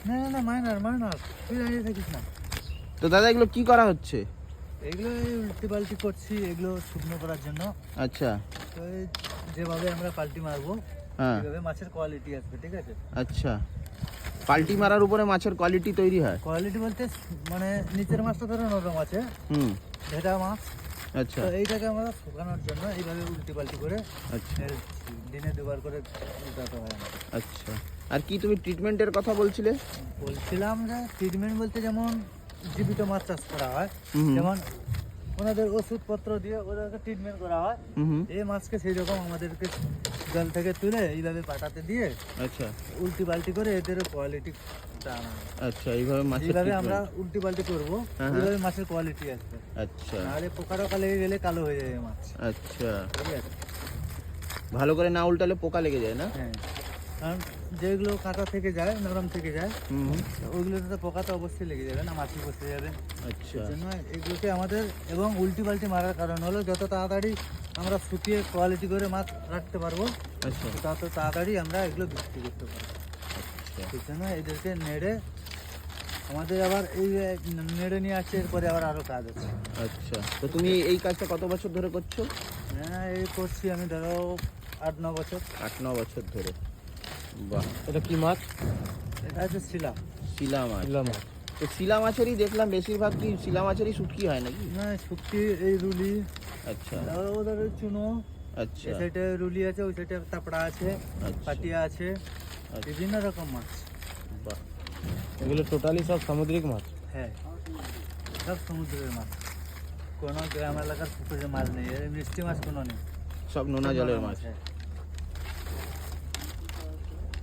না না না, মাইনার তুই দাঁড়িয়ে থাকিস না। তো দাদা এগুলো কি করা হচ্ছে? এগুলো এই উল্টি পাল্টি করছি, এগুলো শুকনো করার জন্য। আচ্ছা। তো এই যেভাবে আমরা পাল্টি মারবো হ্যাঁ। এইভাবে মাছের কোয়ালিটি আসবে, ঠিক আছে? আচ্ছা, পাল্টি মারার উপরে মাছের কোয়ালিটি তৈরি হয়? কোয়ালিটি বলতে মানে নিচের মাছটা ধরো নরম আছে, হুম। ভেজা মাছ। আচ্ছা তো এইটাকে আমরা শুকানোর জন্য এইভাবে উল্টি পাল্টি করে আচ্ছা দিনে দুবার করে উল্টাতে হয় আমাদের। আচ্ছা। আর কি তুমি ট্রিটমেন্টের কথা বলছিলে? বলছিলাম যে ট্রিটমেন্ট বলতে যেমন জীবিত মাছ চাষ করা হয়, হুম। যেমন ওনাদের ওষুধপত্র দিয়ে ওদেরকে ট্রিটমেন্ট করা হয়, হুম। এই মাছকে সেই রকম আমাদেরকে জল থেকে তুলে এইভাবে পাটাতে দিয়ে আচ্ছা উল্টি পাল্টি করে এদের কোয়ালিটি আনা হয়। আচ্ছা, এইভাবে মাছের এইভাবে treatment। আমরা উল্টি পাল্টি করবো, হ্যাঁ, এইভাবে মাছের কোয়ালিটি আসবে। আচ্ছা নাহলে পোকা টোকা লেগে গেলে কালো হয়ে যাবে মাছ, আচ্ছা। ঠিক আছে? ভালো করে না উল্টালে পোকা লেগে যায় না? হ্যাঁ, কারণ যেগুলো কাঁটা থেকে যায়, নরম থেকে যায়, হুম। ওইগুলোতে তো পোকা তো অবশ্যই লেগে যাবে না, মাছি বসে যাবে। আচ্ছা সেই জন্য এগুলোকে আমাদের এবং উল্টি পাল্টি মারার কারণ হলো যত তাড়াতাড়ি আমরা শুকিয়ে কোয়ালিটি করে মাছ রাখতে পারবো, আচ্ছা তত তাড়াতাড়ি আমরা এগুলো বিক্রি করতে পারবো। আচ্ছা সেই জন্য এদেরকে নেড়ে আমাদের আবার এই নেড়ে নিয়ে আসছে, এরপরে আবার আরও কাজ আছে। আচ্ছা। তো তুমি এই কাজটা কত বছর ধরে করছো? হ্যাঁ, এই করছি আমি ধরো 8-9 বছর। 8-9 বছর ধরে। বাহ। এটা কি মাছ? এটা হচ্ছে শিলা। শিলা মাছ। শিলা মাছ। তো শিলা মাছেরই দেখলাম বেশিরভাগ কি শিলা মাছেরই শুটকি হয় নাকি? না, শুটকি, এই রুলি, আচ্ছা তারপরে ওদের ওই চুনো, আচ্ছা এই সাইডে রুলি আছে, ওই সাইডে তাপড়া আছে, আচ্ছা। পাটিয়া আছে, বিভিন্ন রকম মাছ। বাহ। এগুলো টোটালি সব সামুদ্রিক মাছ। হ্যাঁ, সব সমুদ্রের মাছ, কোনো গ্রাম এলাকার পুকুরের মাছ নেই, এর মিষ্টি মাছ কোনো নেই, সব নোনা জলের মাছ। হ্যাঁ।